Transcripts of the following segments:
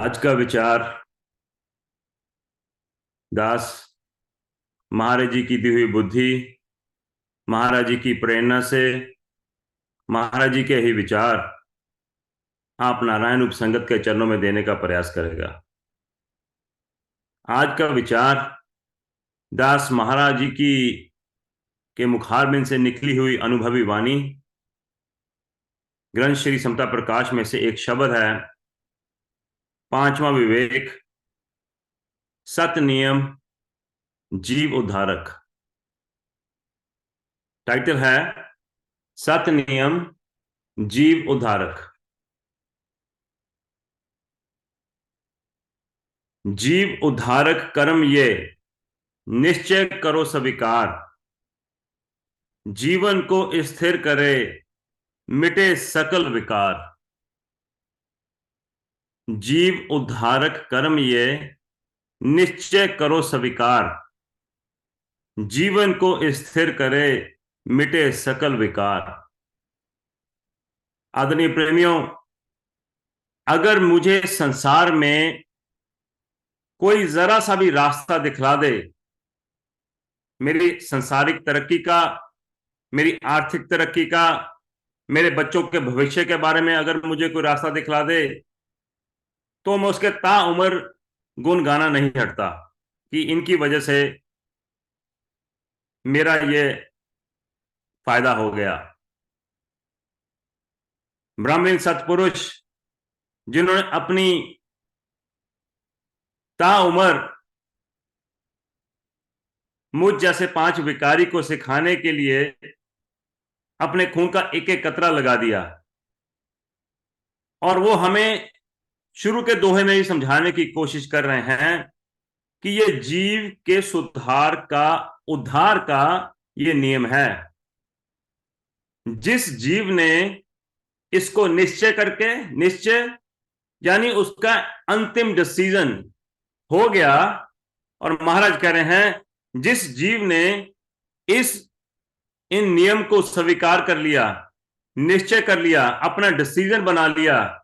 आज का विचार दास महाराज जी की दी हुई बुद्धि, महाराज जी की प्रेरणा से, महाराज जी के ही विचार आप नारायण उपसंगत के चरणों में देने का प्रयास करेगा। आज का विचार दास महाराज जी की के मुखारबिंद से निकली हुई अनुभवी वाणी, ग्रंथ श्री समता प्रकाश में से एक शब्द है। पांचवा विवेक, सत नियम जीव उद्धारक। टाइटल है सत नियम जीव उद्धारक। जीव उद्धारक कर्म ये निश्चय करो स्वीकार, जीवन को स्थिर करे मिटे सकल विकार। जीव उद्धारक कर्म ये निश्चय करो स्वीकार, जीवन को स्थिर करे मिटे सकल विकार। आदरणीय प्रेमियों, अगर मुझे संसार में कोई जरा सा भी रास्ता दिखला दे, मेरी संसारिक तरक्की का, मेरी आर्थिक तरक्की का, मेरे बच्चों के भविष्य के बारे में अगर मुझे कोई रास्ता दिखला दे, तो मैं उसके ताउम्र गुण गाना नहीं हटता कि इनकी वजह से मेरा ये फायदा हो गया। ब्राह्मण सत्पुरुष जिन्होंने अपनी ताउम्र मुझ जैसे पांच विकारी को सिखाने के लिए अपने खून का एक एक कतरा लगा दिया, और वो हमें शुरू के दोहे में ही समझाने की कोशिश कर रहे हैं कि ये जीव के सुधार का, उद्धार का ये नियम है। जिस जीव ने इसको निश्चय करके, निश्चय यानी उसका अंतिम डिसीजन हो गया, और महाराज कह रहे हैं जिस जीव ने इन नियम को स्वीकार कर लिया, निश्चय कर लिया, अपना डिसीजन बना लिया,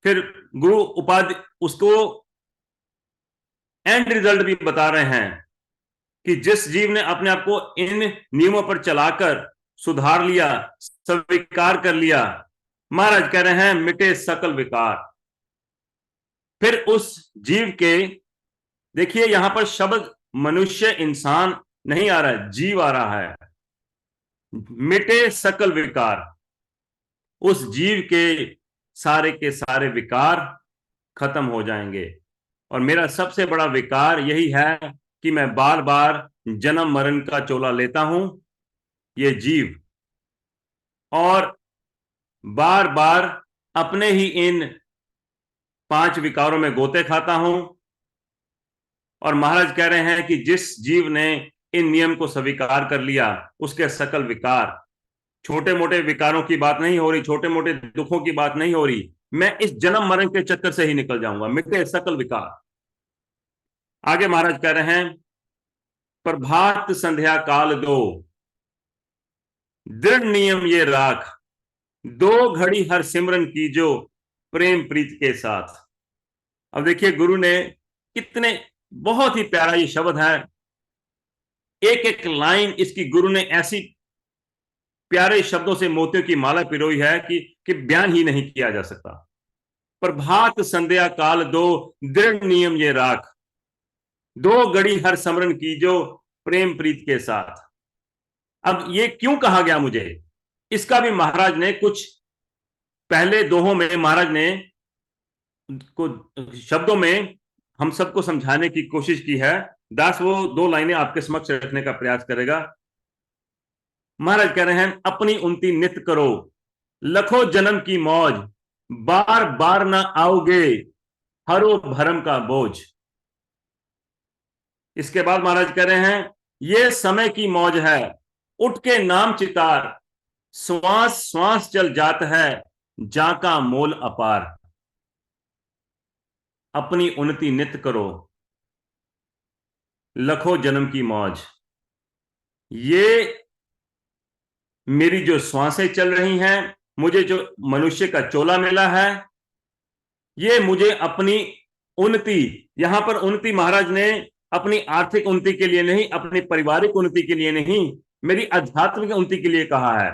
फिर गुरु उपाधि उसको एंड रिजल्ट भी बता रहे हैं कि जिस जीव ने अपने आप को इन नियमों पर चलाकर सुधार लिया, स्वीकार कर लिया, महाराज कह रहे हैं मिटे सकल विकार। फिर उस जीव के, देखिए यहां पर शब्द मनुष्य इंसान नहीं आ रहा है, जीव आ रहा है। मिटे सकल विकार, उस जीव के सारे विकार खत्म हो जाएंगे। और मेरा सबसे बड़ा विकार यही है कि मैं बार बार जन्म मरण का चोला लेता हूं, ये जीव, और बार बार अपने ही इन पांच विकारों में गोते खाता हूं। और महाराज कह रहे हैं कि जिस जीव ने इन नियम को स्वीकार कर लिया, उसके सकल विकार, छोटे मोटे विकारों की बात नहीं हो रही, छोटे मोटे दुखों की बात नहीं हो रही, मैं इस जन्म मरण के चक्कर से ही निकल जाऊंगा, मिटे सकल विकार। आगे महाराज कह रहे हैं प्रभात संध्या काल दो, दृढ़ नियम ये राख, दो घड़ी हर सिमरन कीजो प्रेम प्रीत के साथ। अब देखिए गुरु ने कितने, बहुत ही प्यारा ये शब्द है, एक एक लाइन इसकी गुरु ने ऐसी प्यारे शब्दों से मोतियों की माला पिरोई है कि बयान ही नहीं किया जा सकता। प्रभात संध्या काल दो, दृढ़ नियम ये राख, दो घड़ी हर समरण कीजो प्रेम प्रीत के साथ। अब ये क्यों कहा गया मुझे, इसका भी महाराज ने कुछ पहले दोहों में महाराज ने कुछ शब्दों में हम सबको समझाने की कोशिश की है। दास वो दो लाइनें आपके समक्ष रखने का प्रयास करेगा। महाराज कह रहे हैं अपनी उन्नति नित करो, लखो जन्म की मौज, बार बार ना आओगे हरो भरम का बोझ। इसके बाद महाराज कह रहे हैं ये समय की मौज है, उठ के नाम चितार, श्वास श्वास चल जात है जाका मोल अपार। अपनी उन्नति नित करो, लखो जन्म की मौज, ये मेरी जो श्वासें चल रही हैं, मुझे जो मनुष्य का चोला मिला है, ये मुझे अपनी उन्नति, यहां पर उन्नति महाराज ने अपनी आर्थिक उन्नति के लिए नहीं, अपनी पारिवारिक उन्नति के लिए नहीं, मेरी आध्यात्मिक उन्नति के लिए कहा है।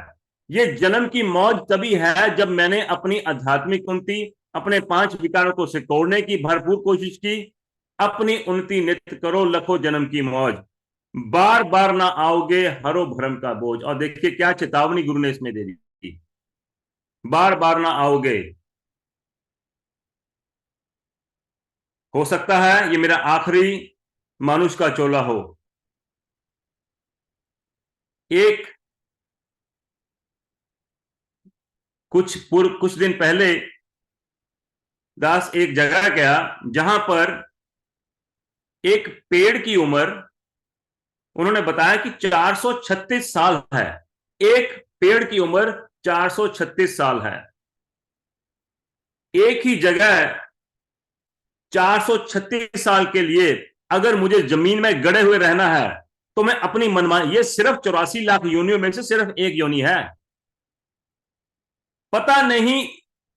ये जन्म की मौज तभी है जब मैंने अपनी आध्यात्मिक उन्नति, अपने 5 विकारों को सिकोड़ने की भरपूर कोशिश की। अपनी उन्नति नित्य करो, लखो जन्म की मौज, बार बार ना आओगे हरो भरम का बोझ। और देखिए क्या चेतावनी गुरु ने इसमें दे दी, बार बार ना आओगे। हो सकता है ये मेरा आखिरी मानुष का चोला हो। एक कुछ दिन पहले दास एक जगह गया जहां पर एक पेड़ की उम्र उन्होंने बताया कि 436 साल है। एक पेड़ की उम्र 436 साल है। एक ही जगह 436 साल के लिए अगर मुझे जमीन में गड़े हुए रहना है तो मैं अपनी मनमानी, ये सिर्फ 84 लाख योनियों में से सिर्फ एक योनि है। पता नहीं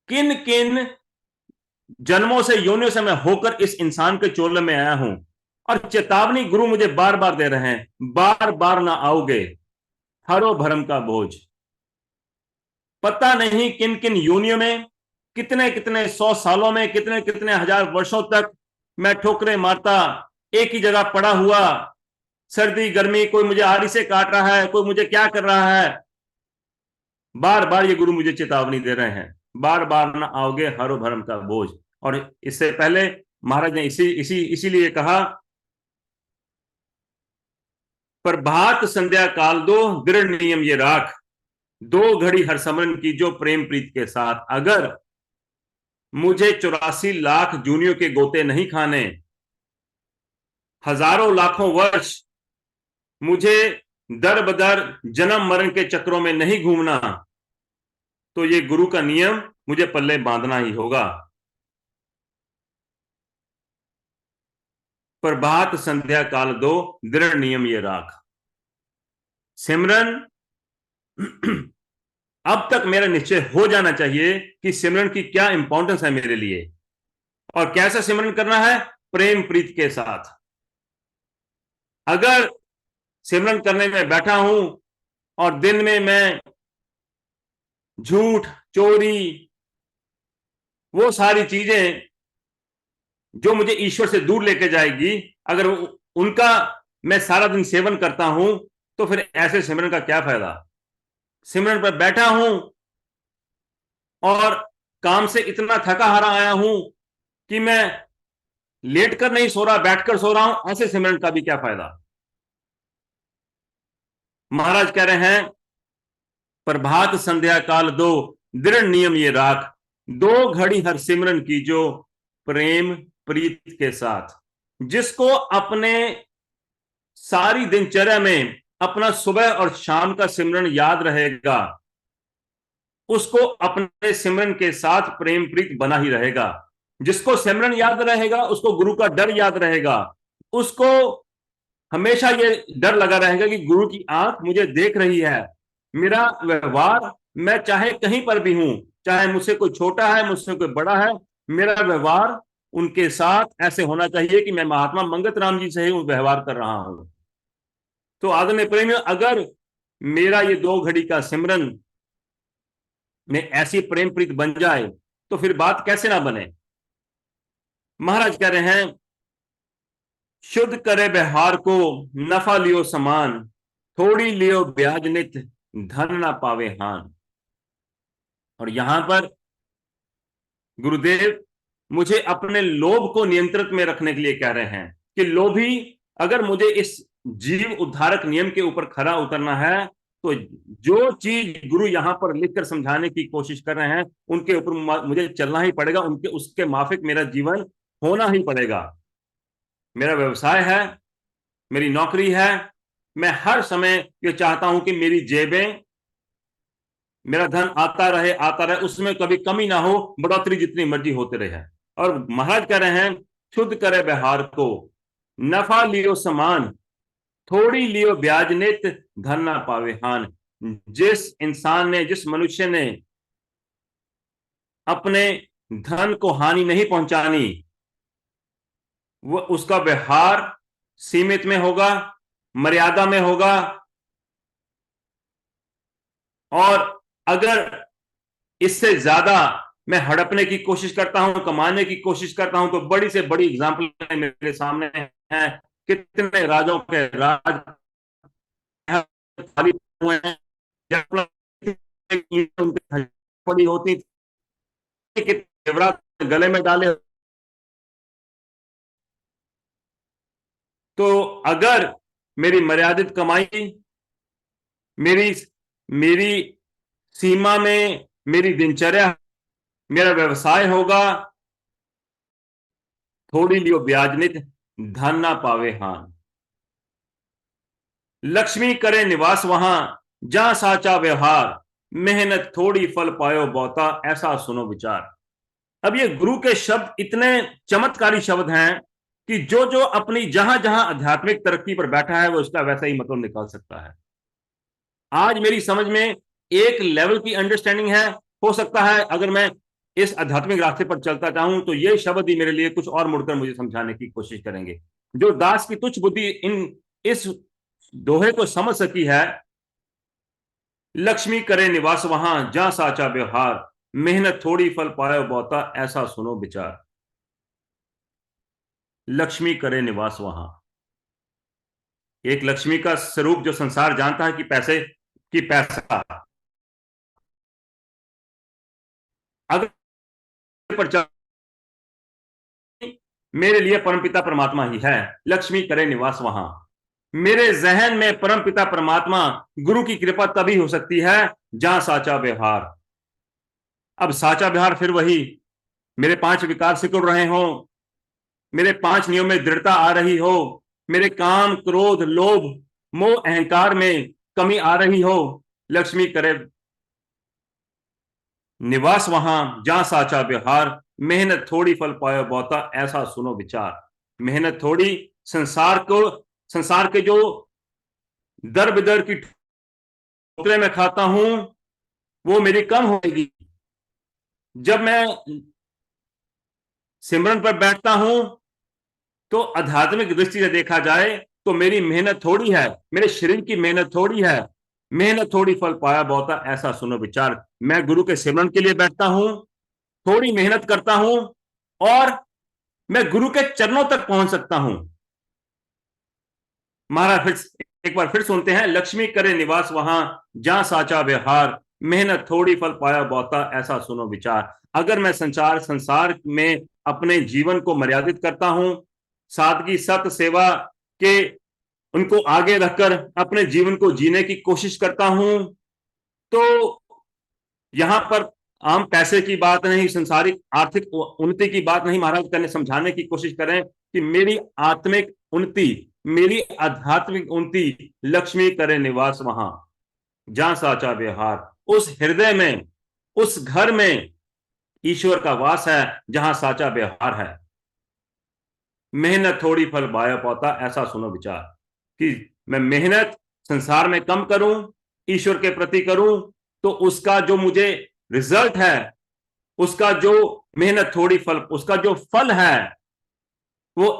किन किन जन्मों से, योनियों से मैं होकर इस इंसान के चोले में आया हूं। और चेतावनी गुरु मुझे बार बार दे रहे हैं, बार बार ना आओगे हरो भरम का बोझ। पता नहीं किन किन योनियों में, कितने कितने 100 सालों में, कितने कितने हजार वर्षों तक मैं ठोकरे मारता, एक ही जगह पड़ा हुआ, सर्दी गर्मी, कोई मुझे आड़ी से काट रहा है, कोई मुझे क्या कर रहा है। बार बार ये गुरु मुझे चेतावनी दे रहे हैं, बार बार ना आओगे हरो भरम का बोझ। और इससे पहले महाराज ने इसीलिए कहा, प्रभात संध्या काल दो दृढ़ नियम ये राख, 2 घड़ी हर समरण की जो प्रेम प्रीत के साथ। अगर मुझे 84 लाख जूनियों के गोते नहीं खाने, हजारों लाखों वर्ष मुझे दर बदर जन्म मरण के चक्रों में नहीं घूमना, तो ये गुरु का नियम मुझे पल्ले बांधना ही होगा। प्रभात संध्या काल दो दृढ़ नियम ये राख। सिमरन अब तक मेरा निश्चय हो जाना चाहिए कि सिमरन की क्या इंपॉर्टेंस है मेरे लिए, और कैसा सिमरन करना है, प्रेम प्रीत के साथ। अगर सिमरन करने में बैठा हूं और दिन में मैं झूठ, चोरी, वो सारी चीजें जो मुझे ईश्वर से दूर लेके जाएगी, अगर उनका मैं सारा दिन सेवन करता हूं, तो फिर ऐसे सिमरन का क्या फायदा। सिमरन पर बैठा हूं और काम से इतना थका हारा आया हूं कि मैं लेटकर नहीं सो रहा, बैठकर सो रहा हूं, ऐसे सिमरन का भी क्या फायदा। महाराज कह रहे हैं, प्रभात संध्या काल दो दृढ़ नियम ये राख, 2 घड़ी हर सिमरन की जो प्रेम प्रीत के साथ। जिसको अपने सारी दिनचर्या में अपना सुबह और शाम का सिमरन याद रहेगा, उसको अपने सिमरन के साथ प्रेम प्रीत बना ही रहेगा। जिसको सिमरन याद रहेगा, उसको गुरु का डर याद रहेगा, उसको हमेशा ये डर लगा रहेगा कि गुरु की आंख मुझे देख रही है। मेरा व्यवहार, मैं चाहे कहीं पर भी हूं, चाहे मुझसे कोई छोटा है, मुझसे कोई बड़ा है, मेरा व्यवहार उनके साथ ऐसे होना चाहिए कि मैं महात्मा मंगत राम जी से ही व्यवहार कर रहा हूं। तो आदरणीय प्रेमियों, अगर मेरा ये 2 घड़ी का सिमरन में ऐसी प्रेम प्रीत बन जाए तो फिर बात कैसे ना बने। महाराज कह रहे हैं, शुद्ध करे व्यवहार को नफा लियो समान, थोड़ी लियो ब्याज नित धन ना पावे हान। और यहां पर गुरुदेव मुझे अपने लोभ को नियंत्रित में रखने के लिए कह रहे हैं कि लोभी, अगर मुझे इस जीव उद्धारक नियम के ऊपर खरा उतरना है, तो जो चीज गुरु यहां पर लिखकर समझाने की कोशिश कर रहे हैं, उनके ऊपर मुझे चलना ही पड़ेगा, उनके उसके माफिक मेरा जीवन होना ही पड़ेगा। मेरा व्यवसाय है, मेरी नौकरी है, मैं हर समय ये चाहता हूं कि मेरी जेबें, मेरा धन आता रहे, उसमें कभी कमी ना हो, बढ़ोतरी जितनी मर्जी होते रहे। और महाराज कह रहे हैं, शुद्ध करे व्यवहार को नफा लियो समान, थोड़ी लियो ब्याज नित धन ना पावे हान। जिस इंसान ने, जिस मनुष्य ने अपने धन को हानि नहीं पहुंचानी, वो उसका व्यवहार सीमित में होगा, मर्यादा में होगा। और अगर इससे ज्यादा मैं हड़पने की कोशिश करता हूं, कमाने की कोशिश करता हूं, तो बड़ी से बड़ी एग्जाम्पल मेरे सामने है। कितने राजों के राज खाली हुए हैं, पड़ी होती थी, कितने गले में डाले। तो अगर मेरी मर्यादित कमाई, मेरी मेरी सीमा में मेरी दिनचर्या, मेरा व्यवसाय होगा, थोड़ी लियो ब्याजनित धन ना पावे हान। लक्ष्मी करे निवास वहां जहां साचा व्यवहार, मेहनत थोड़ी फल पायो बहुता ऐसा सुनो विचार। अब ये गुरु के शब्द इतने चमत्कारी शब्द हैं कि जो जो अपनी जहां जहां आध्यात्मिक तरक्की पर बैठा है वो उसका वैसा ही मतलब निकाल सकता है। आज मेरी समझ में एक लेवल की अंडरस्टैंडिंग है। हो सकता है अगर मैं इस आध्यात्मिक रास्ते पर चलता चाहूं तो ये शब्द ही मेरे लिए कुछ और मुड़कर मुझे समझाने की कोशिश करेंगे। जो दास की तुच्छ बुद्धि इन इस दोहे को समझ सकी है, लक्ष्मी करे निवास वहां जहां साचा व्यवहार, मेहनत थोड़ी फल पायो बहुता ऐसा सुनो विचार। लक्ष्मी करे निवास वहां, एक लक्ष्मी का स्वरूप जो संसार जानता है कि पैसे की पैसा, अगर पर मेरे लिए परमपिता परमात्मा ही है। लक्ष्मी करे निवास वहां, मेरे जहन में परमपिता परमात्मा गुरु की कृपा तभी हो सकती है जहां साचा व्यवहार। अब साचा व्यवहार फिर वही, मेरे 5 विकार सिकुड़ रहे हो, मेरे 5 नियमों में दृढ़ता आ रही हो, मेरे काम क्रोध लोभ मोह अहंकार में कमी आ रही हो। लक्ष्मी करे निवास वहां जहां साचा व्यवहार, मेहनत थोड़ी फल पायो बहुता ऐसा सुनो विचार। मेहनत थोड़ी, संसार को, संसार के जो दर बिदर की ठोकरें मैं खाता हूं वो मेरी कम होगी। जब मैं सिमरन पर बैठता हूं तो आध्यात्मिक दृष्टि से देखा जाए तो मेरी मेहनत थोड़ी है, मेरे शरीर की मेहनत थोड़ी है। मेहनत थोड़ी फल पाया बहुता ऐसा सुनो विचार। मैं गुरु के सिमरन के लिए बैठता हूं, थोड़ी मेहनत करता हूं और मैं गुरु के चरणों तक पहुंच सकता हूं। महाराज फिर एक बार फिर सुनते हैं, लक्ष्मी करे निवास वहां जहां साचा व्यवहार, मेहनत थोड़ी फल पाया बहुता ऐसा सुनो विचार। अगर मैं संसार में अपने जीवन को मर्यादित करता हूं, सादगी सत्य सेवा के उनको आगे रखकर अपने जीवन को जीने की कोशिश करता हूं, तो यहां पर आम पैसे की बात नहीं, संसारिक आर्थिक उन्नति की बात नहीं। महाराज करने समझाने की कोशिश करें कि मेरी आत्मिक उन्नति, मेरी आध्यात्मिक उन्नति लक्ष्मी करे निवास वहां जहां साचा व्यवहार, उस हृदय में, उस घर में ईश्वर का वास है जहां साचा व्यवहार है। मेहनत थोड़ी फल पाया पाता ऐसा सुनो विचार, कि मैं मेहनत संसार में कम करूं, ईश्वर के प्रति करूं, तो उसका जो मुझे रिजल्ट है, उसका जो मेहनत थोड़ी फल, उसका जो फल है वो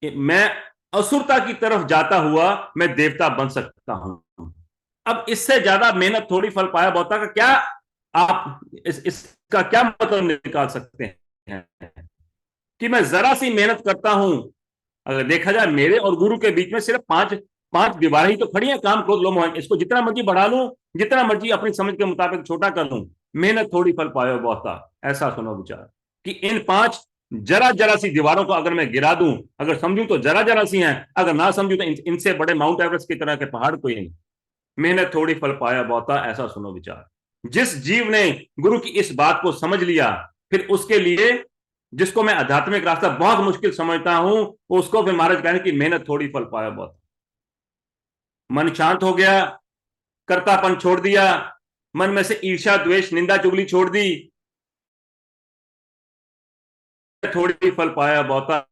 मैं असुरता की तरफ जाता हुआ मैं देवता बन सकता हूं। अब इससे ज्यादा मेहनत थोड़ी फल पाया बहुता का क्या आप इसका क्या मतलब निकाल सकते हैं? कि मैं जरा सी मेहनत करता हूं, अगर देखा जाए मेरे और गुरु के बीच में सिर्फ पांच पांच दीवारें ही तो खड़ी है, काम क्रोध लोभ मोह। इसको जितना मर्जी बढ़ा लूं, जितना मर्जी अपनी समझ के मुताबिक छोटा कर लूं, मेहनत थोड़ी फल पायो बहुता ऐसा सुनो विचार। कि इन 5 जरा जरा सी दीवारों को अगर मैं गिरा दूं, अगर समझूं तो जरा जरा सी हैं, अगर ना समझूं तो इनसे बड़े माउंट एवरेस्ट की तरह के पहाड़ कोई नहीं। मेहनत थोड़ी फल पाया बहुता ऐसा सुनो विचार। जिस जीव ने गुरु की इस बात को समझ लिया, फिर उसके लिए, जिसको मैं आध्यात्मिक रास्ता बहुत मुश्किल समझता हूं, उसको फिर महाराज कहें कि मेहनत थोड़ी फल पाया बहुत। मन शांत हो गया, कर्तापन छोड़ दिया, मन में से ईर्ष्या द्वेष निंदा चुगली छोड़ दी, थोड़ी फल पाया बहुत।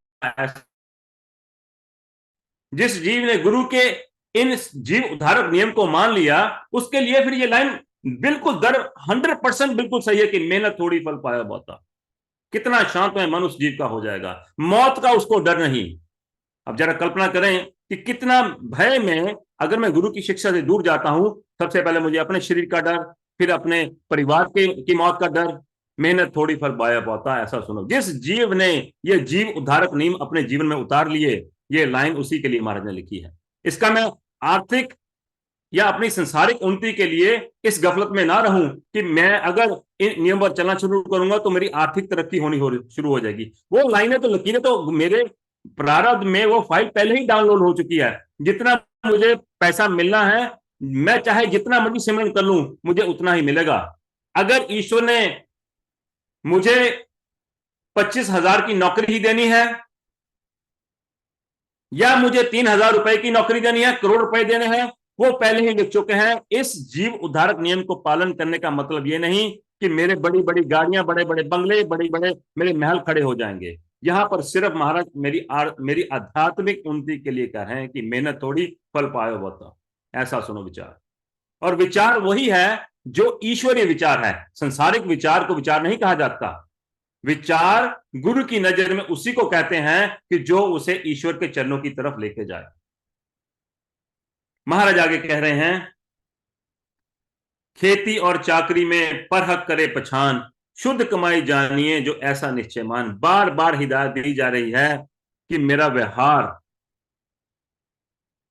जिस जीव ने गुरु के इन जीव उद्धारक नियम को मान लिया, उसके लिए फिर ये लाइन बिल्कुल 100% बिल्कुल सही है कि मेहनत थोड़ी फल पाया बहुत। कितना शांतमय मन उस जीव का हो जाएगा, मौत का उसको डर नहीं। अब जरा कल्पना करें कि कितना भय में, अगर मैं गुरु की शिक्षा से दूर जाता हूं, सबसे पहले मुझे अपने शरीर का डर, फिर अपने परिवार की मौत का डर। मेहनत थोड़ी फल पाया पाता, ऐसा सुनो। जिस जीव ने ये जीव उद्धारक नियम अपने जीवन में उतार लिए, ये लाइन उसी के लिए महाराज ने लिखी है। इसका मैं आर्थिक या अपनी संसारिक उन्नति के लिए इस गफलत में ना रहूं कि मैं अगर इन नियम पर चलना शुरू करूंगा तो मेरी आर्थिक तरक्की होनी शुरू हो जाएगी। वो लाइनें तो लकीरें तो मेरे प्रारब्ध में, वो फाइल पहले ही डाउनलोड हो चुकी है। जितना मुझे पैसा मिलना है, मैं चाहे जितना मर्जी सिमरन कर लूं, मुझे उतना ही मिलेगा। अगर ईश्वर ने मुझे 25,000 की नौकरी ही देनी है, या मुझे 3,000 रुपए की नौकरी देनी है, करोड़ रुपए देने हैं, वो पहले ही लिख चुके हैं। इस जीव उद्धारक नियम को पालन करने का मतलब ये नहीं कि मेरे बड़ी बड़ी गाड़ियां, बड़े बड़े बंगले, बड़े बड़े मेरे महल खड़े हो जाएंगे। यहां पर सिर्फ महाराज मेरी आध्यात्मिक उन्नति के लिए कह रहे हैं कि मेहनत थोड़ी फल पायो बता। ऐसा सुनो विचार। और विचार वही है जो ईश्वरीय विचार है। संसारिक विचार को विचार नहीं कहा जाता। विचार गुरु की नजर में उसी को कहते हैं कि जो उसे ईश्वर के चरणों की तरफ लेके जाए। महाराज आगे कह रहे हैं, खेती और चाकरी में परहक करे पछान, शुद्ध कमाई जानिए जो ऐसा निश्चय मान। बार बार हिदायत दी जा रही है कि मेरा व्यवहार,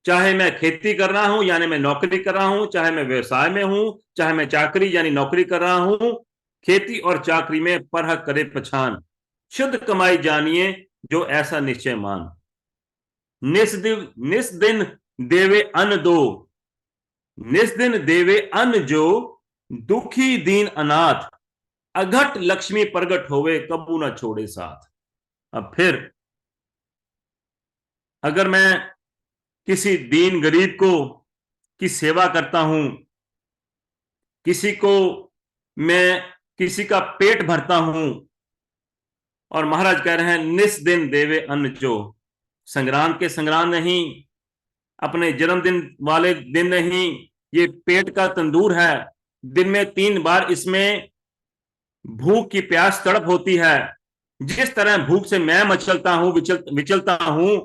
चाहे मैं खेती कर रहा हूं यानी मैं नौकरी कर रहा हूं, चाहे मैं व्यवसाय में हूं, चाहे मैं चाकरी यानी नौकरी कर रहा हूं, खेती और चाकरी में परहक करे पछान, शुद्ध कमाई जानिए जो ऐसा निश्चय मान। निस दिन देवे अन्न दो, निस दिन देवे अन्न जो, दुखी दीन अनाथ, अघट लक्ष्मी प्रगट होवे कबू न छोड़े साथ। अब फिर अगर मैं किसी दीन गरीब को की सेवा करता हूं, किसी को मैं किसी का पेट भरता हूं, और महाराज कह रहे हैं निस दिन देवे अन्न जो, संग्राम के संग्राम नहीं, अपने जन्मदिन वाले दिन नहीं, ये पेट का तंदूर है। दिन में 3 बार इसमें भूख की प्यास तड़प होती है। जिस तरह भूख से मैं मचलता हूं, विचलता हूं,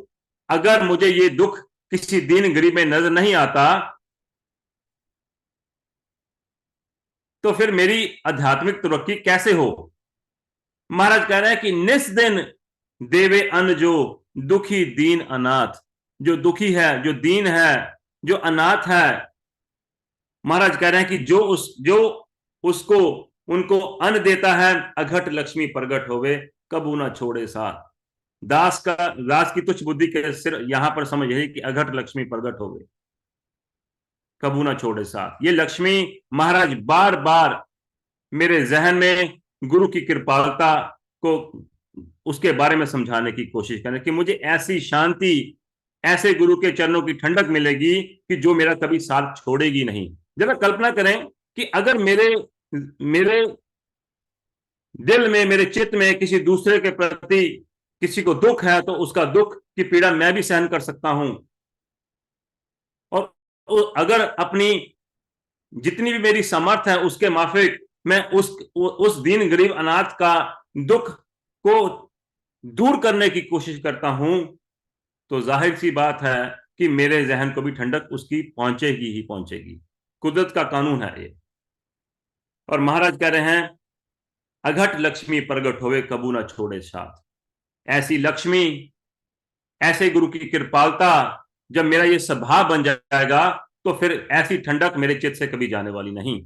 अगर मुझे ये दुख किसी दीन गरीब में नजर नहीं आता, तो फिर मेरी आध्यात्मिक तरक्की कैसे हो। महाराज कह रहे हैं कि निस दिन देवे अन्न जो, दुखी दीन अनाथ। जो दुखी है, जो दीन है, जो अनाथ है, महाराज कह रहे हैं कि जो उसको उनको अन्न देता है, अघट लक्ष्मी प्रगट होवे कबू ना छोड़े साथ। दास की तुच्छ बुद्धि के सिर यहां पर समझ है कि अघट लक्ष्मी प्रगट होवे कबू ना छोड़े साथ। ये लक्ष्मी महाराज बार बार मेरे जहन में गुरु की कृपालता को, उसके बारे में समझाने की कोशिश करें कि मुझे ऐसी शांति, ऐसे गुरु के चरणों की ठंडक मिलेगी कि जो मेरा कभी साथ छोड़ेगी नहीं। जरा कल्पना करें कि अगर मेरे मेरे दिल में, मेरे चित्त में किसी दूसरे के प्रति किसी को दुख है, तो उसका दुख की पीड़ा मैं भी सहन कर सकता हूं। और अगर अपनी जितनी भी मेरी समर्थ है उसके माफिक मैं उस दीन गरीब अनाथ का दुख को दूर करने की कोशिश करता हूं, तो जाहिर सी बात है कि मेरे जहन को भी ठंडक उसकी पहुंचेगी ही पहुंचेगी। कुदरत का कानून है ये। और महाराज कह रहे हैं, अघट लक्ष्मी प्रगट होवे कबू ना छोड़े साथ। ऐसी लक्ष्मी, ऐसे गुरु की कृपालता जब मेरा ये स्वभाव बन जाएगा, तो फिर ऐसी ठंडक मेरे चित्त से कभी जाने वाली नहीं।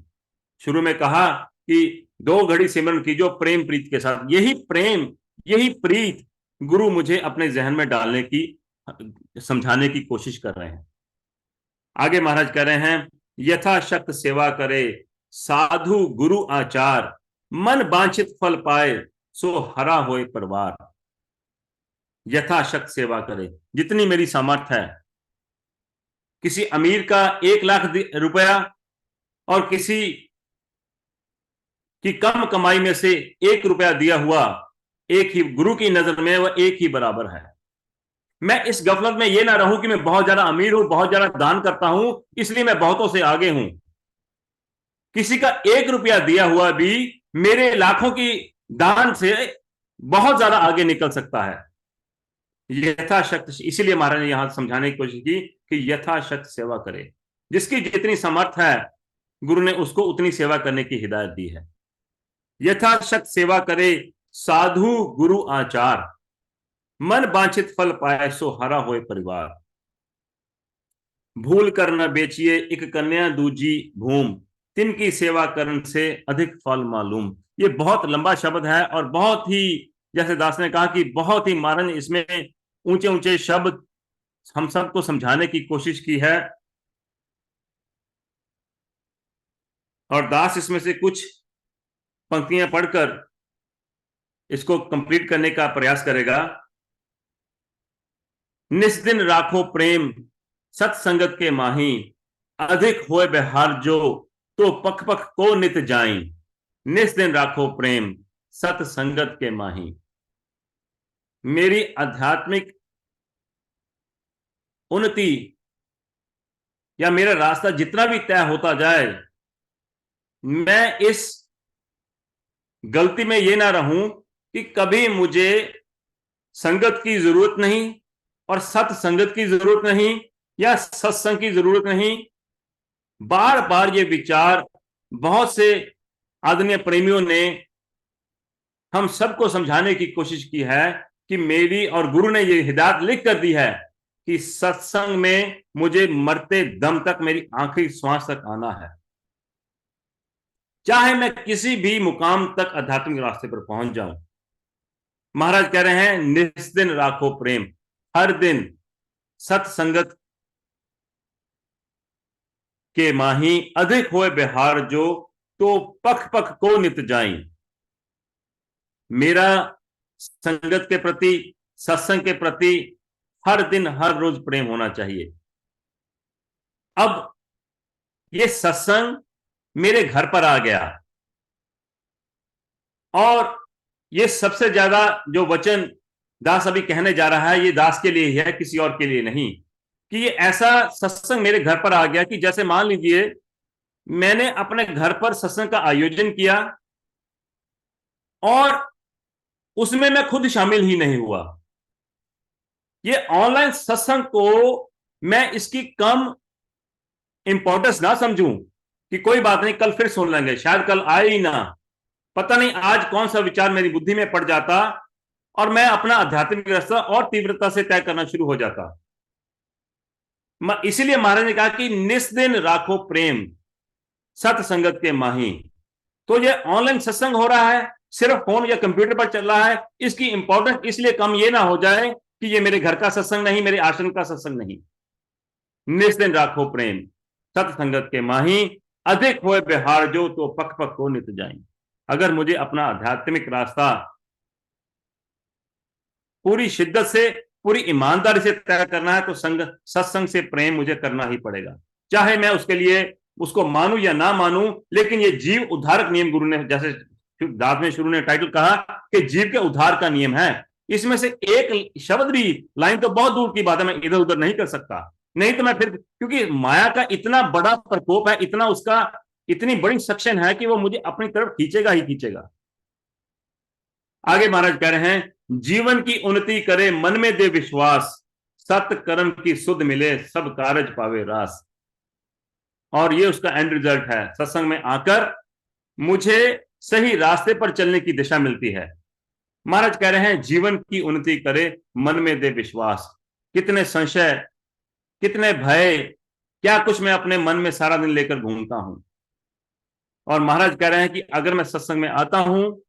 शुरू में कहा कि 2 घड़ी सिमरन कीजो प्रेम प्रीत के साथ। यही प्रेम, यही प्रीत गुरु मुझे अपने जहन में डालने की, समझाने की कोशिश कर रहे हैं। आगे महाराज कह रहे हैं, यथाशक्त सेवा करे साधु गुरु आचार, मन वांछित फल पाए सो हरा होए परवार। यथाशक्त सेवा करे, जितनी मेरी सामर्थ्य है। किसी अमीर का 1 लाख रुपया और किसी की कम कमाई में से 1 रुपया दिया हुआ, एक ही गुरु की नजर में वह एक ही बराबर है। मैं इस गफलत में यह ना रहूं कि मैं बहुत ज्यादा अमीर हूं, बहुत ज्यादा दान करता हूं, इसलिए मैं बहुतों से आगे हूं। किसी का 1 रुपया दिया हुआ भी मेरे लाखों की दान से बहुत ज्यादा आगे निकल सकता है। यथाशक्ति, इसीलिए महाराज ने यहां समझाने की कोशिश की कि यथाशक्ति सेवा करे। जिसकी जितनी समर्थ है, गुरु ने उसको उतनी सेवा करने की हिदायत दी है। यथाशक्ति सेवा करे, साधु गुरु आचार, मन वांछित फल पाए, सो हरा होए परिवार। भूल कर न बेचिए, एक कन्या दूजी भूम, तिनकी सेवा करन से अधिक फल मालूम। ये बहुत लंबा शब्द है और बहुत ही, जैसे दास ने कहा कि बहुत ही महाराज ने इसमें ऊंचे ऊंचे शब्द हम सबको समझाने की कोशिश की है। और दास इसमें से कुछ पंक्तियां पढ़कर इसको कंप्लीट करने का प्रयास करेगा। निस्दिन राखो प्रेम, सत्संगत के माही, अधिक होए बिहार जो, तो पख पख को नित जाई। निस्दिन राखो प्रेम, सत्संगत के माही। मेरी आध्यात्मिक उन्नति या मेरा रास्ता जितना भी तय होता जाए, मैं इस गलती में ये ना रहूं कि कभी मुझे संगत की जरूरत नहीं और सत्संगत की जरूरत नहीं या सत्संग की जरूरत नहीं। बार बार ये विचार बहुत से आदरणीय प्रेमियों ने हम सबको समझाने की कोशिश की है कि मेरी और गुरु ने ये हिदायत लिख कर दी है कि सत्संग में मुझे मरते दम तक, मेरी आखिरी श्वास तक आना है। चाहे मैं किसी भी मुकाम तक आध्यात्मिक रास्ते पर पहुंच जाऊं। महाराज कह रहे हैं निस्दिन राखो प्रेम, हर दिन सत्संगत के माही, अधिक होए बिहार जो, तो पख पख को नित जाई। मेरा संगत के प्रति, सत्संग के प्रति हर दिन हर रोज प्रेम होना चाहिए। अब ये सत्संग मेरे घर पर आ गया और ये सबसे ज्यादा जो वचन दास अभी कहने जा रहा है, ये दास के लिए ही है, किसी और के लिए नहीं। कि ये ऐसा सत्संग मेरे घर पर आ गया कि जैसे मान लीजिए मैंने अपने घर पर सत्संग का आयोजन किया और उसमें मैं खुद शामिल ही नहीं हुआ। ये ऑनलाइन सत्संग को मैं इसकी कम इंपॉर्टेंस ना समझूं कि कोई बात नहीं, कल फिर सुन लेंगे, शायद कल आए ही ना, पता नहीं आज कौन सा विचार मेरी बुद्धि में पड़ जाता और मैं अपना आध्यात्मिक रास्ता और तीव्रता से तय करना शुरू हो जाता। इसीलिए महाराज ने कहा कि निस्दिन राखो प्रेम, सत्संगत के माही। तो ये ऑनलाइन सत्संग हो रहा है, सिर्फ फोन या कंप्यूटर पर चल रहा है, इसकी इंपॉर्टेंस इसलिए कम ये ना हो जाए कि ये मेरे घर का सत्संग नहीं, मेरे आश्रम का सत्संग नहीं। निस्दिन राखो प्रेम, सत्संगत के माही, अधिक होए बिहार जो, तो पख पख को नित जाए। अगर मुझे अपना आध्यात्मिक रास्ता पूरी शिद्दत से, पूरी ईमानदारी से तय करना है तो सत्संग से प्रेम मुझे करना ही पड़ेगा। चाहे मैं उसके लिए उसको मानूं या ना मानूं, लेकिन ये जीव उद्धारक नियम गुरु ने, जैसे दास ने शुरू ने टाइटल कहा कि जीव के उद्धार का नियम है, इसमें से एक शब्द भी, लाइन तो बहुत दूर की बात है, मैं इधर उधर नहीं कर सकता। नहीं तो मैं फिर, क्योंकि माया का इतना बड़ा प्रकोप है, इतना उसका, इतनी बड़ी सक्शन है कि वो मुझे अपनी तरफ खींचेगा ही खींचेगा। आगे महाराज कह रहे हैं जीवन की उन्नति करे, मन में दे विश्वास, सत कर्म की सुध मिले, सब कारज पावे रास। और ये उसका एंड रिजल्ट है, सत्संग में आकर मुझे सही रास्ते पर चलने की दिशा मिलती है। महाराज कह रहे हैं जीवन की उन्नति करे, मन में दे विश्वास। कितने संशय, कितने भय, क्या कुछ मैं अपने मन में सारा दिन लेकर घूमता हूं। और महाराज कह रहे हैं कि अगर मैं सत्संग में आता हूं,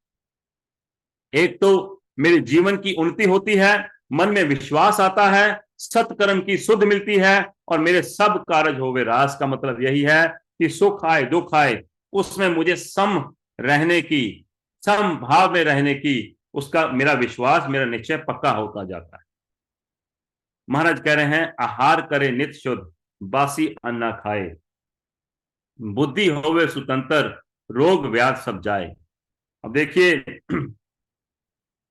एक तो मेरे जीवन की उन्नति होती है, मन में विश्वास आता है, सत्कर्म की सुध मिलती है और मेरे सब कारज होवे रास। का मतलब यही है कि सुख आए दुख आए उसमें मुझे सम रहने की, सम भाव में रहने की, उसका मेरा विश्वास, मेरा निश्चय पक्का होता जाता है। महाराज कह रहे हैं आहार करे नित शुद्ध, बासी अन्ना खाए, बुद्धि होवे सुतंत्र, रोग व्याध सब जाए। अब देखिए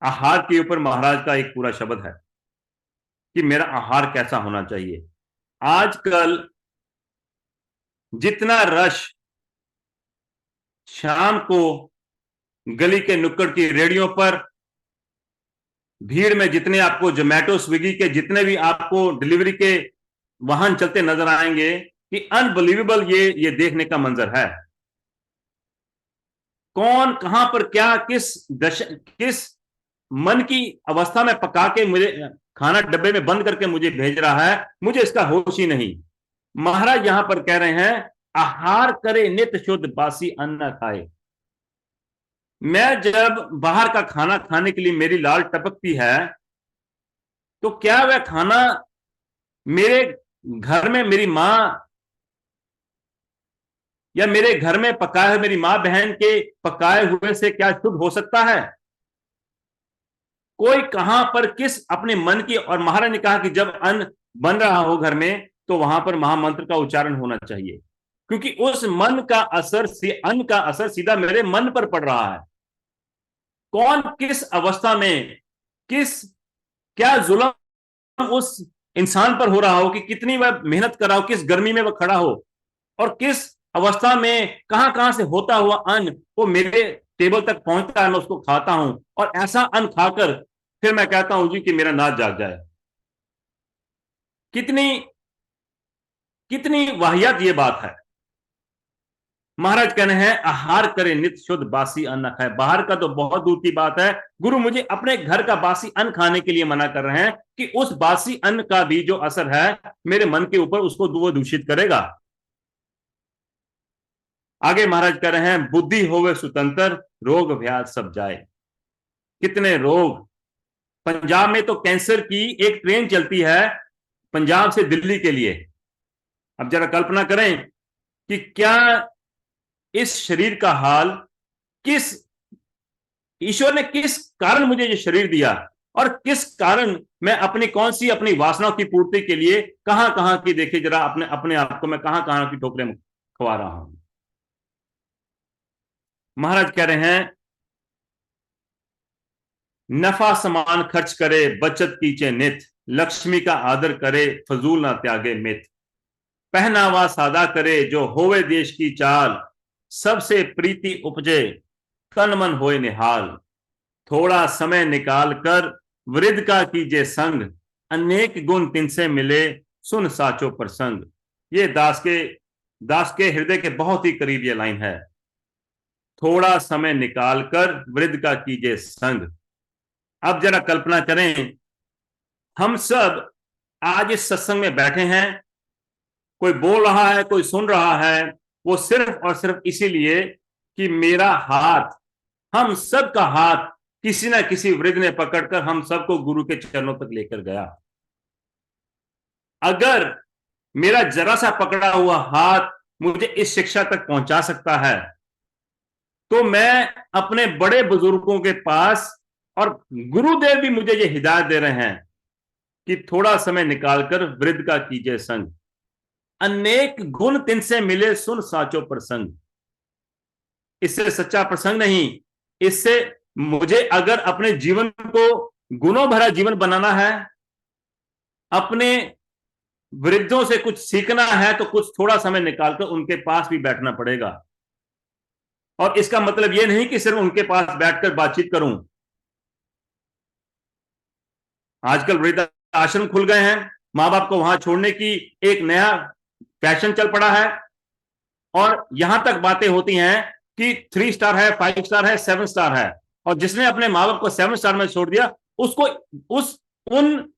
आहार के ऊपर महाराज का एक पूरा शब्द है कि मेरा आहार कैसा होना चाहिए। आजकल जितना रश शाम को गली के नुक्कड़ की रेडियो पर भीड़ में जितने आपको जोमेटो स्विगी के जितने भी आपको डिलीवरी के वाहन चलते नजर आएंगे कि अनबिलीवेबल ये देखने का मंजर है। कौन कहां पर क्या किस मन की अवस्था में पका के मुझे खाना डब्बे में बंद करके मुझे भेज रहा है, मुझे इसका होश ही नहीं। महाराज यहां पर कह रहे हैं आहार करे नित शुद्ध बासी अन्न खाए। मैं जब बाहर का खाना खाने के लिए मेरी लाल टपकती है, तो क्या वह खाना मेरे घर में मेरी मां या मेरे घर में पकाए हुए मेरी मां बहन के पकाए हुए से क्या शुद्ध हो सकता है? कोई कहां पर किस अपने मन की, और महाराज ने कहा कि जब अन्न बन रहा हो घर में तो वहां पर महामंत्र का उच्चारण होना चाहिए, क्योंकि उस मन का असर अन्न का असर सीधा मेरे मन पर पड़ रहा है। कौन किस अवस्था में किस क्या जुल्म उस इंसान पर हो रहा हो कि कितनी वह मेहनत कर रहा हो, किस गर्मी में वह खड़ा हो, और किस अवस्था में कहां कहां से होता हुआ अन्न वो मेरे टेबल तक पहुंचता है, मैं उसको खाता हूं, और ऐसा अन्न खाकर फिर मैं कहता हूं जी कि मेरा नाच जाग जाए। कितनी कितनी वाहियात ये बात है। महाराज कहने हैं आहार करे नित शुद्ध बासी अन्न खाए। बाहर का तो बहुत दूर की बात है, गुरु मुझे अपने घर का बासी अन्न खाने के लिए मना कर रहे हैं कि उस बासी अन्न का भी जो असर है मेरे मन के ऊपर, उसको वो दूषित करेगा। आगे महाराज कह रहे हैं बुद्धि होवे स्वतंत्र रोग व्याध सब जाए। कितने रोग, पंजाब में तो कैंसर की एक ट्रेन चलती है पंजाब से दिल्ली के लिए। अब जरा कल्पना करें कि क्या इस शरीर का हाल, किस ईश्वर ने किस कारण मुझे ये शरीर दिया, और किस कारण मैं अपनी कौन सी अपनी वासनाओं की पूर्ति के लिए कहां कहां की, देखिए जरा अपने अपने आप को मैं कहां कहां की ठोकरें खवा रहा हूं। महाराज कह रहे हैं नफा समान खर्च करे बचत कीचे नित, लक्ष्मी का आदर करे फजूल ना त्यागे मित। पहनावा सादा करे जो होवे देश की चाल, सबसे प्रीति उपजे तन मन होए निहाल। थोड़ा समय निकाल कर वृद्ध का कीजे संग, अनेक गुण तिनसे मिले सुन साचो प्रसंग। ये दास के हृदय के बहुत ही करीब ये लाइन है। थोड़ा समय निकाल कर वृद्ध का कीजे संग। अब जरा कल्पना करें, हम सब आज इस सत्संग में बैठे हैं, कोई बोल रहा है कोई सुन रहा है, वो सिर्फ और सिर्फ इसीलिए कि मेरा हाथ, हम सब का हाथ किसी ना किसी वृद्ध ने पकड़कर हम सबको गुरु के चरणों तक लेकर गया। अगर मेरा जरा सा पकड़ा हुआ हाथ मुझे इस शिक्षा तक पहुंचा सकता है, तो मैं अपने बड़े बुजुर्गों के पास, और गुरुदेव भी मुझे ये हिदायत दे रहे हैं कि थोड़ा समय निकालकर वृद्ध का कीजिए संग, अनेक गुण तिनसे मिले सुन साचो प्रसंग। इससे सच्चा प्रसंग नहीं, इससे मुझे अगर अपने जीवन को गुणों भरा जीवन बनाना है, अपने वृद्धों से कुछ सीखना है, तो कुछ थोड़ा समय निकालकर उनके पास भी बैठना पड़ेगा। और इसका मतलब यह नहीं कि सिर्फ उनके पास बैठकर बातचीत करूं। आजकल वृद्ध आश्रम खुल गए हैं, मां बाप को वहां छोड़ने की एक नया फैशन चल पड़ा है, और यहां तक बातें होती हैं कि 3 स्टार है, 5 स्टार है, 7 स्टार है, और जिसने अपने मां बाप को 7 स्टार में छोड़ दिया उसको उन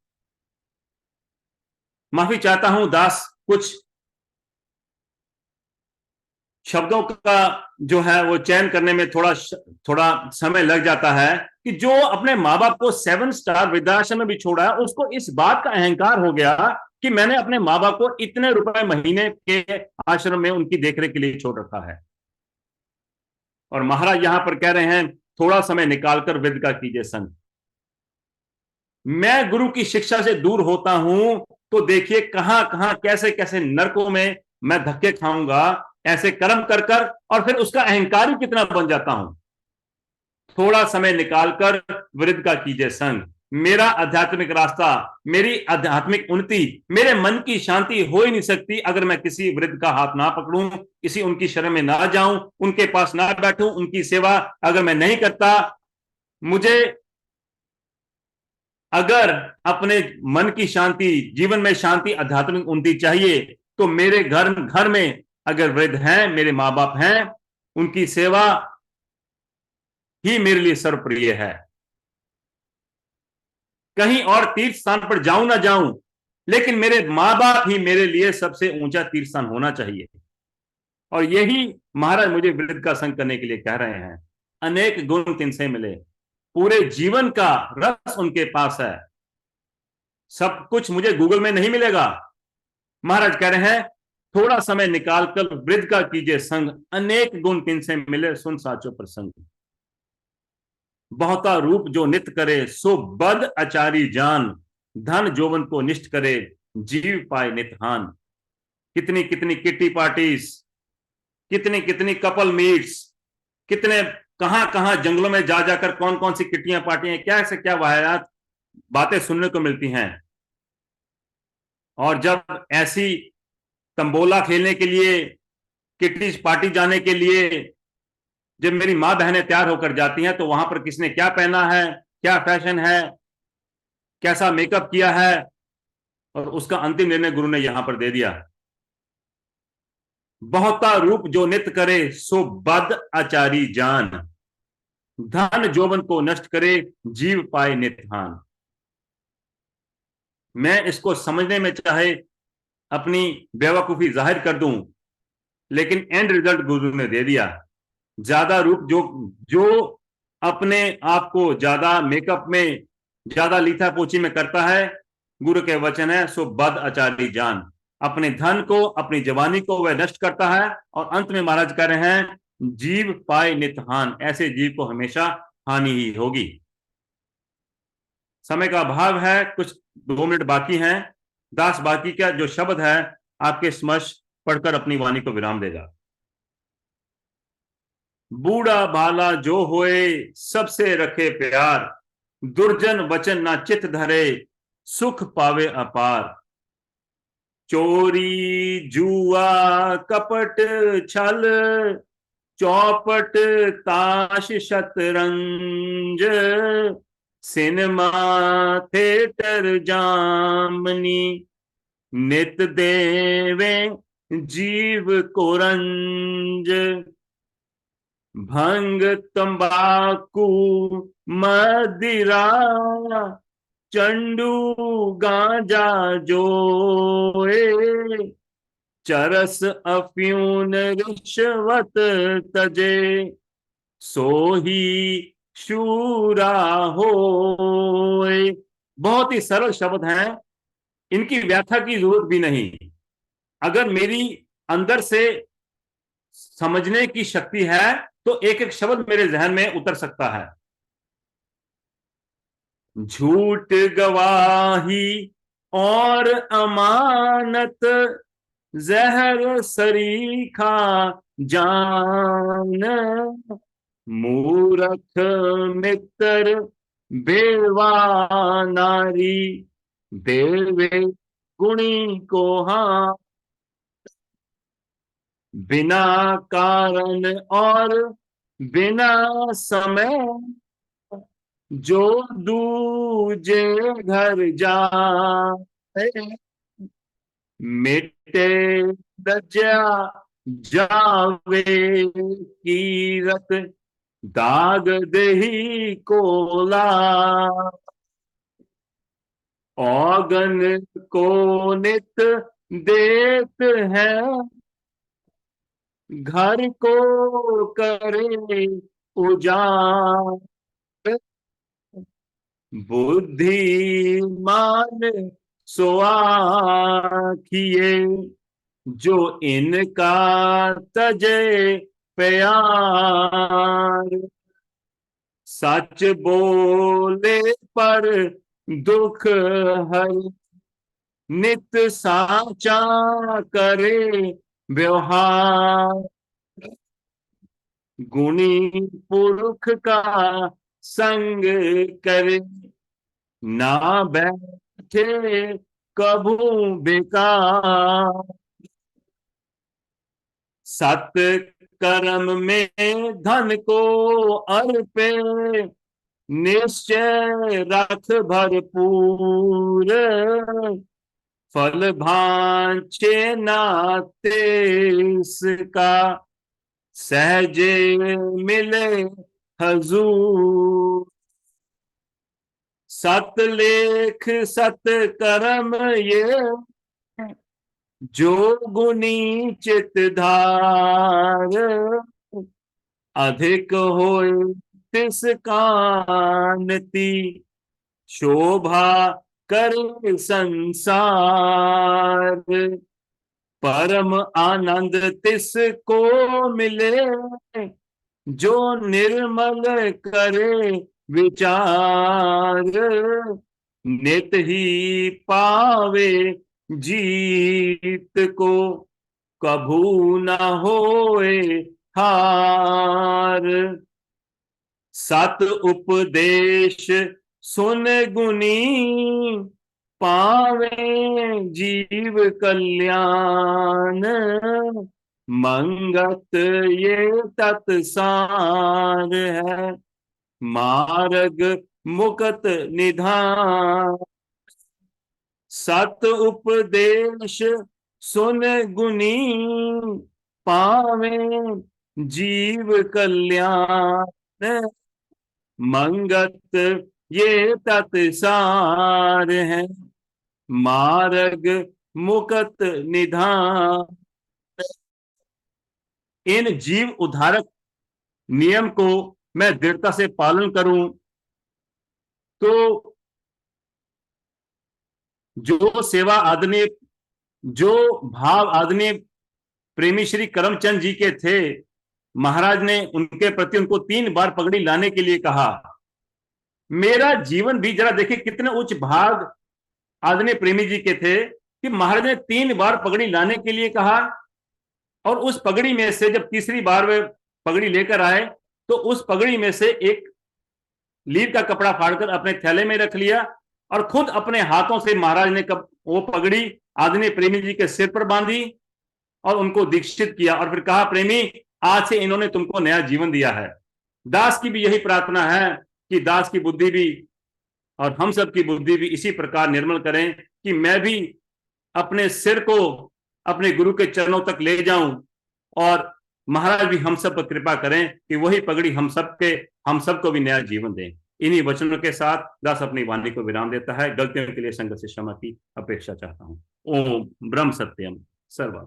माफी चाहता हूं दास, कुछ शब्दों का जो है वो चयन करने में थोड़ा समय लग जाता है कि जो अपने मां बाप को 7 स्टार वृद्धाश्रम में भी छोड़ा है, उसको इस बात का अहंकार हो गया कि मैंने अपने मां बाप को इतने रुपए महीने के आश्रम में उनकी देखरेख के लिए छोड़ रखा है। और महाराज यहां पर कह रहे हैं थोड़ा समय निकालकर वृद्ध का कीजिए संग। मैं गुरु की शिक्षा से दूर होता हूं तो देखिए कहां कहां कैसे कैसे नरकों में मैं धक्के खाऊंगा, ऐसे कर्म कर कर, और फिर उसका अहंकार ही कितना बन जाता हूं। थोड़ा समय निकालकर वृद्ध का कीजिए संग। मेरा आध्यात्मिक रास्ता, मेरी आध्यात्मिक उन्नति, मेरे मन की शांति हो ही नहीं सकती अगर मैं किसी वृद्ध का हाथ ना पकड़ूं, किसी उनकी शरण में ना जाऊं, उनके पास ना बैठूं, उनकी सेवा अगर मैं नहीं करता। मुझे अगर अपने मन की शांति, जीवन में शांति, आध्यात्मिक उन्नति चाहिए, तो मेरे घर घर में अगर वृद्ध हैं, मेरे माँ बाप हैं, उनकी सेवा ही मेरे लिए सर्वप्रिय है। कहीं और तीर्थ स्थान पर जाऊं ना जाऊं, लेकिन मेरे माँ बाप ही मेरे लिए सबसे ऊंचा तीर्थ स्थान होना चाहिए। और यही महाराज मुझे वृद्ध का संग करने के लिए कह रहे हैं। अनेक गुण तिनसे मिले, पूरे जीवन का रस उनके पास है। सब कुछ मुझे गूगल में नहीं मिलेगा। महाराज कह रहे हैं, थोड़ा समय निकालकर वृद्ध का कीजिए संग, अनेक गुण तिनसे मिले, सुन साचो प्रसंग। बहुता रूप जो नित करे, सो बद आचारी जान, धन जोवन को निष्ठ करे, जीव पाए नितहान। कितनी कितनी किट्टी पार्टीज, कितनी कितनी कपल मीट्स, कितने कहां कहां जंगलों में जा जाकर कौन कौन सी किट्टियां पार्टियां, क्या से क्या वाहियात बातें सुनने को मिलती हैं। और जब ऐसी तंबोला खेलने के लिए, किट्टी पार्टी जाने के लिए जब मेरी माँ बहनें तैयार होकर जाती हैं, तो वहां पर किसने क्या पहना है, क्या फैशन है, कैसा मेकअप किया है, और उसका अंतिम निर्णय गुरु ने यहां पर दे दिया। बहुता रूप जो नित करे, सो बद आचारी जान, धन जोबन को नष्ट करे, जीव पाए निधान। मैं इसको समझने में चाहे अपनी बेवकूफी जाहिर कर दूं, लेकिन एंड रिजल्ट गुरु ने दे दिया। ज्यादा रूप जो जो अपने आप को ज्यादा मेकअप में, ज्यादा लीथा पोची में करता है, गुरु के वचन है, सो बद आचारी जान, अपने धन को, अपनी जवानी को वह नष्ट करता है। और अंत में महाराज कह रहे हैं, जीव पाए नितहान, ऐसे जीव को हमेशा हानि ही होगी। समय का अभाव है, कुछ 2 मिनट बाकी हैं। दास बाकी का जो शब्द है आपके समक्ष पढ़कर अपनी वाणी को विराम देगा। बूढ़ा भाला जो होए, सबसे रखे प्यार, दुर्जन वचन ना चित धरे, सुख पावे अपार। चोरी जुआ कपट छल, चौपट ताश शतरंज, सिनेमा थिएटर जामनी, नित देवे जीव को रंज। भंग तंबाकू मदिरा, चंडू गांजा जोए, चरस अफ्यून रिश्वत तजे, सो ही शूरा होए। बहुत ही सरल शब्द हैं, इनकी व्याख्या की जरूरत भी नहीं। अगर मेरी अंदर से समझने की शक्ति है, तो एक एक शब्द मेरे जहन में उतर सकता है। झूठ गवाही और अमानत, जहर सरीखा जान, मूरख मित्र बेवा नारी, देवे गुणी को हाँ। बिना कारण और बिना समय, जो दूजे घर जाए, मिटे लज्जा जावे कीरत, दाग दही कोला। औगन को नित देत है, घर को करे उजाड़। बुद्धिमान सो आखिए, जो इनका तजे प्यार। सच बोले पर दुख हर, नित साचा करे व्यवहार। गुणी पुरुष का संग करे, ना बैठे कभू बेकार। सत कर्म में धन को अर्पे, निश्चय रख भरपूर, फल भांचे नाते इसका, सहजे मिले हजूर। सत लेख सत कर्म ये, जो गुनी चित धार, अधिक होए तिस कांति, शोभा करे संसार। परम आनंद तिस को मिले, जो निर्मल करे विचार। नित ही पावे जीत को, कभू न होए हार। सत उपदेश सुन गुनी, पावे जीव कल्याण। मंगत ये तत्सार है, मार्ग मुक्त निधान। सत उपदेश सुन गुनी, पावे जीव कल्याण। मंगत ये तत्सार है, मार्ग मुक्त निधान। इन जीव उद्धारक नियम को मैं दृढ़ता से पालन करूं तो जो सेवा आदरणीय, जो भाव आदरणीय प्रेमी श्री करमचंद जी के थे, महाराज ने उनके प्रति उनको 3 बार पगड़ी लाने के लिए कहा। मेरा जीवन भी जरा देखिए कितने उच्च भाग आदरणीय प्रेमी जी के थे कि महाराज ने 3 बार पगड़ी लाने के लिए कहा, और उस पगड़ी में से जब तीसरी बार वे पगड़ी लेकर आए तो उस पगड़ी में से एक लीर का कपड़ा फाड़कर अपने थैले में रख लिया, और खुद अपने हाथों से महाराज ने वो पगड़ी आदरणीय प्रेमी जी के सिर पर बांधी और उनको दीक्षित किया, और फिर कहा, प्रेमी आज से इन्होंने तुमको नया जीवन दिया है। दास की भी यही प्रार्थना है कि दास की बुद्धि भी और हम सब की बुद्धि भी इसी प्रकार निर्मल करें कि मैं भी अपने सिर को अपने गुरु के चरणों तक ले जाऊं, और महाराज भी हम सब पर कृपा करें कि वही पगड़ी हम सबको भी नया जीवन दें। इन्हीं वचनों के साथ दास अपनी वाणी को विराम देता है। गलतियों के लिए संगत से क्षमा की अपेक्षा चाहता हूं। ओम ब्रह्म सत्यम सर्वम।